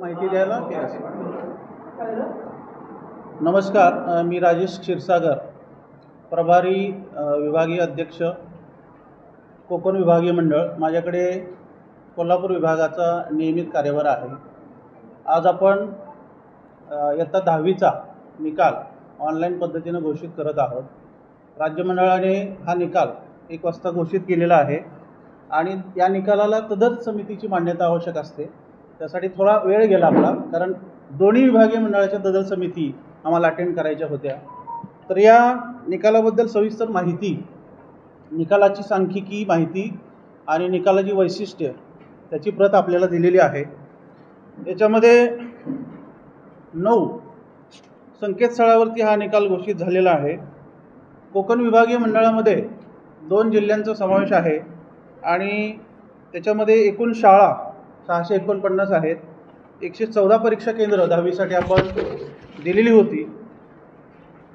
माहिती द्यायला नमस्कार, मी राजेश क्षीरसागर, प्रभारी विभागीय अध्यक्ष कोकण विभागीय मंडळ. माझ्याकडे कोल्हापूर विभागाचा नियमित कार्यभार आहे. आज आपण इयत्ता 10वीचा निकाल ऑनलाईन पद्धतीने घोषित करत आहोत. राज्य मंडळाने हा निकाल 1 वाजता घोषित केलेला आहे आणि या निकालाला तदर्थ समितीची मान्यता आवश्यक असते. त्यासाठी थोडा वेळ गेला आपला, कारण दोन्ही विभागीय मंडळाच्या तदर्थ समिती आम्हाला अटेंड करायच्या होत्या. तर या निकालाबद्दल सविस्तर माहिती, निकालाची सांख्यिकी माहिती आणि निकालाची वैशिष्ट्ये त्याची प्रत आपल्याला दिलेली आहे. याच्यामध्ये 9 संकेतस्थळावरती हा निकाल घोषित झालेला आहे. कोकण विभागीय मंडळामध्ये 2 जिल्ह्यांचा समावेश आहे आणि त्याच्यामध्ये एकूण शाळा 649 आहेत. 114 परीक्षा केंद्र 10वीसाठी आपण दिलेली होती.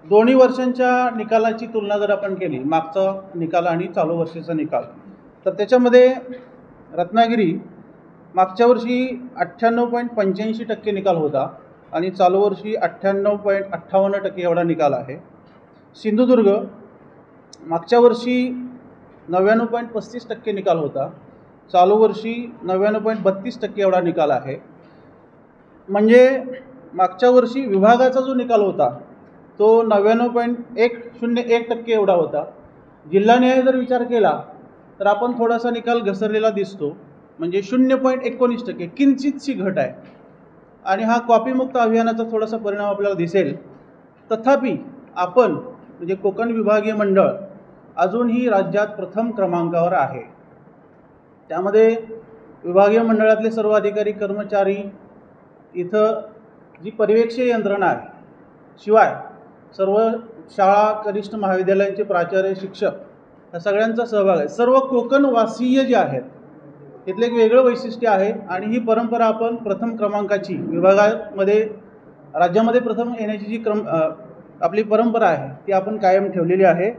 दोन्ही वर्षांच्या निकालाची तुलना जर आपण केली, मागचा निकाल आणि चालू वर्षाचा निकाल, तर त्याच्यामध्ये रत्नागिरी मागच्या वर्षी 98.85% निकाल होता आणि चालू वर्षी 98.58% एवढा निकाल आहे. सिंधुदुर्ग मागच्या वर्षी 99.35% निकाल होता, चालू वर्षी 99.32% एवढा निकाल आहे. म्हणजे मागच्या वर्षी विभागाचा जो निकाल होता तो 99.101% एवढा होता. जिल्हानिहाय जर विचार केला तर आपण थोडासा निकाल घसरलेला दिसतो, म्हणजे 0.19%, किंचितशी घट आहे. आणि हा कॉपीमुक्त अभियानाचा थोडासा परिणाम आपल्याला दिसेल. तथापि आपण म्हणजे कोकण विभागीय मंडळ अजूनही राज्यात प्रथम क्रमांकावर आहे. त्यामध्ये विभागीय मंडळातले सर्व अधिकारी कर्मचारी, इथं जी पर्यवेक्षीय यंत्रणा आहे, शिवाय सर्व शाळा कनिष्ठ महाविद्यालयांचे प्राचार्य, शिक्षक, या सगळ्यांचा सहभाग आहे. सर्व कोकणवासीय जे आहेत इथले एक वेगळं वैशिष्ट्य आहे आणि ही परंपरा आपण प्रथम क्रमांकाची विभागामध्ये राज्यामध्ये प्रथम येण्याची जी आपली परंपरा आहे ती आपण कायम ठेवलेली आहे.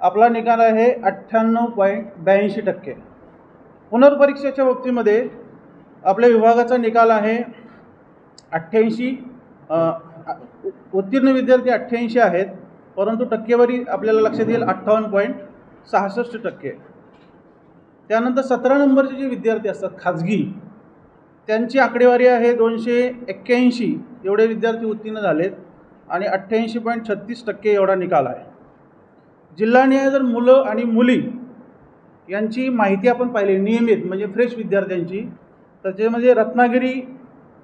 आपला निकाल आहे 98.82%. पुनर्परीक्षेच्या बाबतीमध्ये आपल्या विभागाचा निकाल आहे 88. उत्तीर्ण विद्यार्थी 88 आहेत, परंतु टक्केवारी आपल्याला लक्षात येईल 58.66%. त्यानंतर 17 नंबरचे जे विद्यार्थी असतात खाजगी, त्यांची आकडेवारी आहे 281 एवढे विद्यार्थी उत्तीर्ण झालेत आणि 88.36% एवढा निकाल आहे. जिल्हानिहाय जर मुलं आणि मुली यांची माहिती आपण पाहिली नियमित, म्हणजे फ्रेश विद्यार्थ्यांची, तर त्याच्यामध्ये रत्नागिरी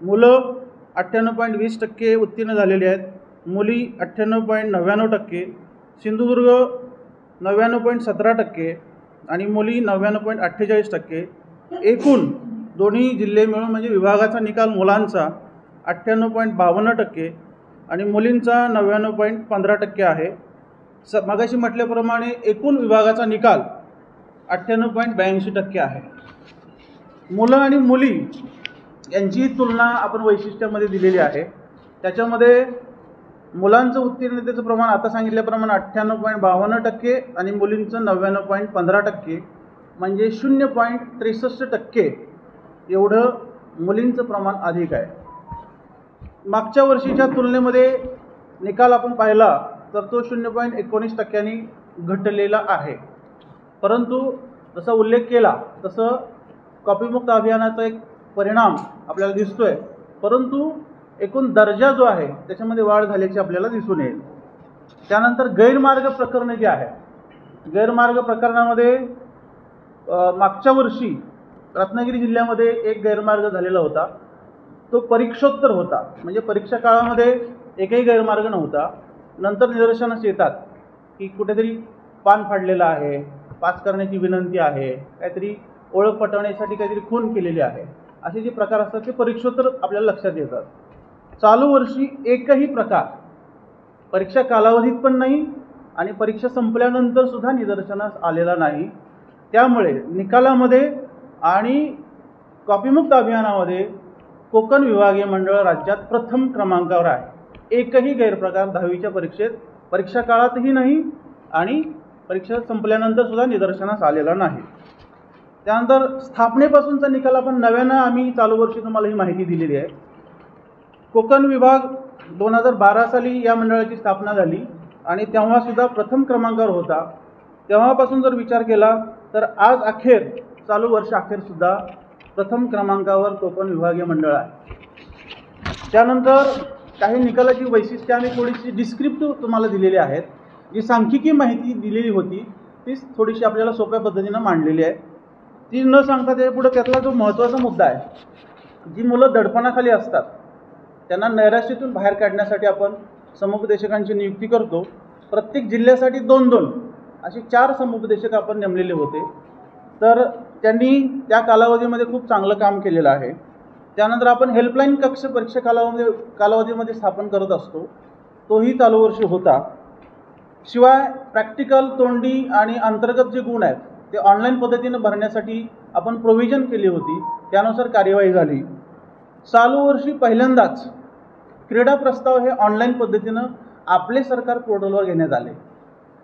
मुलं 98.20% उत्तीर्ण झालेले आहेत, मुली 98.99%, सिंधुदुर्ग 99.17% आणि मुली 99.48%. एकूण दोन्ही जिल्हे मिळून म्हणजे विभागाचा निकाल मुलांचा 98.52% आणि मुलींचा 99.15% आहे. मगाशी म्हटल्याप्रमाणे एकूण विभागाचा निकाल 98.82% आहे. मुलं आणि मुली यांची तुलना आपण वैशिष्ट्यामध्ये दिलेली आहे. त्याच्यामध्ये मुलांचं उत्तीर्णतेचं प्रमाण आता सांगितल्याप्रमाणे 98.52% आणि मुलींचं 99.15%, म्हणजे 0.63% एवढं मुलींचं प्रमाण अधिक आहे. मागच्या वर्षीच्या तुलनेमध्ये निकाल आपण पाहिला तर तो 0.19% घटलेला आहे. परंतु जसा उल्लेख केला तसं कॉपीमुक्त अभियानाचा एक परिणाम आपल्याला दिसतोय, परंतु एकूण दर्जा जो आहे त्याच्यामध्ये वाढ झाल्याची आपल्याला दिसून येईल. त्यानंतर गैरमार्ग प्रकरण जे आहे, गैरमार्ग प्रकरणामध्ये मागच्या वर्षी रत्नागिरी जिल्ह्यामध्ये एक गैरमार्ग झालेला होता. तो परीक्षोत्तर होता, म्हणजे परीक्षा काळामध्ये एकही गैरमार्ग नव्हता. नंतर निदर्शनास येतात की कुठेतरी पान फाडलेलं आहे, पास करण्याची विनंती आहे, काहीतरी ओळख पटवण्यासाठी काहीतरी खून केलेली आहे, असे जे प्रकार असतात ते परीक्षोत्तर आपल्याला लक्षात येतात. चालू वर्षी एकही प्रकार परीक्षा कालावधीत पण नाही आणि परीक्षा संपल्यानंतर सुद्धा निदर्शनास आलेला नाही. त्यामुळे निकालामध्ये आणि कॉपीमुक्त अभियानामध्ये कोकण विभागीय मंडळ राज्यात प्रथम क्रमांकावर आहे. एकही गैरप्रकार 10वीच्या परीक्षेत परीक्षा काळातही नाही आणि परीक्षा संपल्यानंतर सुद्धा निदर्शनास आलेला नाही. त्यानंतर स्थापनेपासूनचा निकाल आपण नव्यानं आम्ही चालू वर्षी तुम्हाला ही माहिती दिलेली आहे. कोकण विभाग 2012 साली या मंडळाची स्थापना झाली आणि तेव्हासुद्धा प्रथम क्रमांकावर होता. तेव्हापासून जर विचार केला तर आज अखेर चालू वर्ष अखेरसुद्धा प्रथम क्रमांकावर कोकण विभागीय मंडळ आहे. त्यानंतर काही निकालाची वैशिष्ट्ये आम्ही थोडीशी डिस्क्रिप्टिव्ह तुम्हाला दिलेली आहेत. जी सांख्यिकी माहिती दिलेली होती तीच थोडीशी आपल्याला सोप्या पद्धतीनं मांडलेली आहे. ती न सांगता त्यापुढे त्यातला जो महत्त्वाचा मुद्दा आहे, जी मुलं दडपणाखाली असतात त्यांना नैराश्यातून बाहेर काढण्यासाठी आपण समुपदेशकांची नियुक्ती करतो. प्रत्येक जिल्ह्यासाठी 2-2 असे 4 समुपदेशक आपण नेमलेले होते. तर त्यांनी त्या कालावधीमध्ये खूप चांगलं काम केलेलं आहे. त्यानंतर आपण हेल्पलाईन कक्ष परीक्षा कालावधीमध्ये स्थापन करत असतो, तोही चालू वर्षी होता. शिवाय प्रॅक्टिकल, तोंडी आणि अंतर्गत जे गुण आहेत ते ऑनलाईन पद्धतीनं भरण्यासाठी आपण प्रोव्हिजन केली होती, त्यानुसार कार्यवाही झाली. चालू वर्षी पहिल्यांदाच क्रीडा प्रस्ताव हे ऑनलाईन पद्धतीनं आपले सरकार पोर्टलवर घेण्यात आले.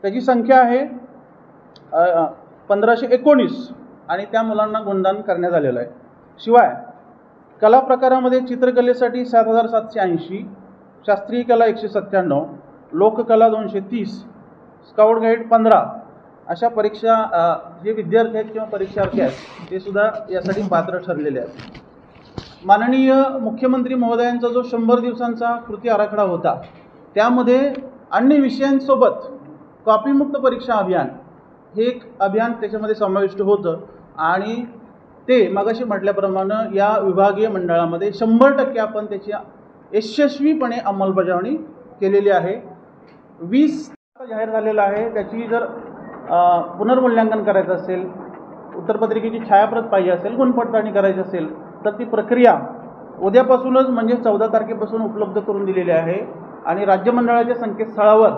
त्याची संख्या आहे 1519 आणि त्या मुलांना गुणदान करण्यात आलेलं आहे. शिवाय कला प्रकारामध्ये चित्रकलेसाठी 7780, शास्त्रीय कला 197, लोककला 230, स्काउट गाईड 15 अशा परीक्षा जे विद्यार्थी आहेत किंवा परीक्षार्थी आहेत ते सुद्धा यासाठी पात्र ठरलेले आहेत. माननीय मुख्यमंत्री महोदयांचा जो 100 दिवसांचा कृती आराखडा होता त्यामध्ये अन्य विषयांसोबत कॉपीमुक्त परीक्षा अभियान हे एक अभियान त्याच्यामध्ये समाविष्ट होतं आणि ते मगाशी म्हटल्याप्रमाणे या विभागीय मंडळामध्ये 100% आपण त्याची यशस्वीपणे अंमलबजावणी केलेली आहे. 20 जाहीर झालेलं आहे. त्याची जर पुनर्मूल्यांकन करायचं असेल, उत्तरपत्रिकेची छायाप्रत पाहिजे असेल, गुणपडताळणी करायची असेल तर ती प्रक्रिया उद्यापासूनच म्हणजे 14 तारखेपासून उपलब्ध करून दिलेली आहे आणि राज्य मंडळाच्या संकेतस्थळावर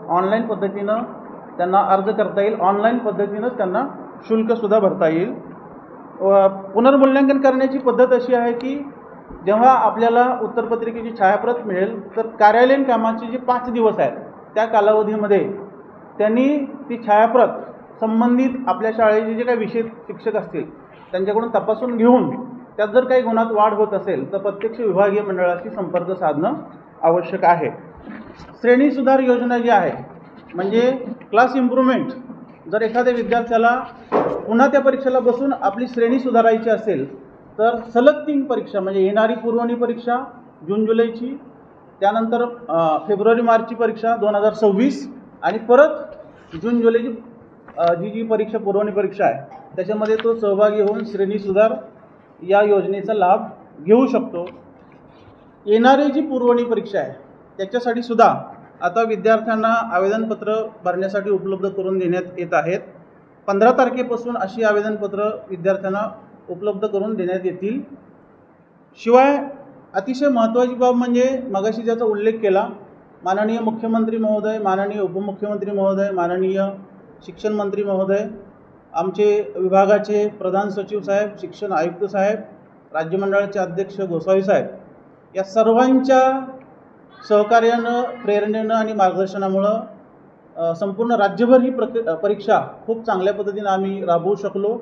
ऑनलाईन पद्धतीनं त्यांना अर्ज करता येईल. ऑनलाईन पद्धतीनंच त्यांना शुल्कसुद्धा भरता येईल. पुनर्मूल्यांकन करण्याची पद्धत अशी आहे की जेव्हा आपल्याला उत्तरपत्रिकेची छायाप्रत मिळेल तर कार्यालयीन कामाचे जे 5 दिवस आहेत त्या कालावधीमध्ये त्यांनी ती छायाप्रत संबंधित आपल्या शाळेचे जे काही विषय शिक्षक असतील त्यांच्याकडून तपासून घेऊन त्यात जर काही गुणात वाढ होत असेल तर प्रत्यक्ष विभागीय मंडळाशी संपर्क साधणं आवश्यक आहे. श्रेणी सुधार योजना जी आहे म्हणजे क्लास इम्प्रूव्हमेंट, जर एखाद्या विद्यार्थ्याला पुन्हा त्या परीक्षेला बसून आपली श्रेणी सुधारायची असेल तर सलग 3 परीक्षा म्हणजे येणारी पुरवणी परीक्षा जून-जुलैची, त्यानंतर फेब्रुवारी-मार्चची परीक्षा 2026 आणि परत जून-जुलैची जी परीक्षा पुरवणी परीक्षा आहे त्याच्यामध्ये तो सहभागी होऊन श्रेणी सुधार या योजनेचा लाभ घेऊ शकतो. येणारी जी पुरवणी परीक्षा आहे त्याच्यासाठी सुद्धा आता विद्यार्थ्यांना आवेदनपत्र भरण्यासाठी उपलब्ध करून देण्यात येत आहेत. 15 तारखेपासून अशी आवेदनपत्र विद्यार्थ्यांना उपलब्ध करून देण्यात येतील. शिवाय अतिशय महत्त्वाची बाब म्हणजे मगाशी ज्याचा उल्लेख केला, माननीय मुख्यमंत्री महोदय, माननीय उपमुख्यमंत्री महोदय, माननीय शिक्षण मंत्री महोदय, आमचे विभागाचे प्रधान सचिव साहेब, शिक्षण आयुक्त साहेब, राज्यमंडळाचे अध्यक्ष गोसावी साहेब या सर्वांच्या सहकार्यानं, प्रेरणेनं आणि मार्गदर्शनामुळं संपूर्ण राज्यभर ही परीक्षा खूप चांगल्या पद्धतीनं आम्ही राबवू शकलो.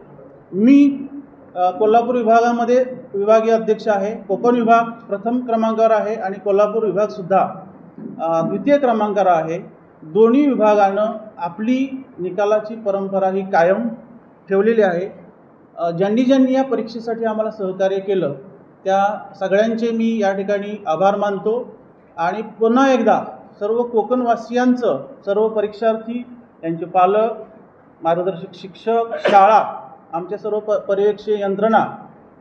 मी कोल्हापूर विभागामध्ये विभागीय अध्यक्ष आहे. कोकण विभाग प्रथम क्रमांकावर आहे आणि कोल्हापूर विभागसुद्धा द्वितीय क्रमांकावर आहे. दोन्ही विभागानं आपली निकालाची परंपरा ही कायम ठेवलेली आहे. ज्यांनी ज्यांनी या परीक्षेसाठी आम्हाला सहकार्य केलं त्या सगळ्यांचे मी या ठिकाणी आभार मानतो आणि पुन्हा एकदा सर्व कोकणवासियांचं, सर्व परीक्षार्थी, त्यांचे पालक, मार्गदर्शक शिक्षक, शाळा, आमच्या सर्व पर्यवेक्षक यंत्रणा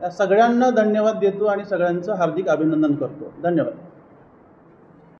या सगळ्यांना धन्यवाद देतो आणि सगळ्यांचं हार्दिक अभिनंदन करतो. धन्यवाद.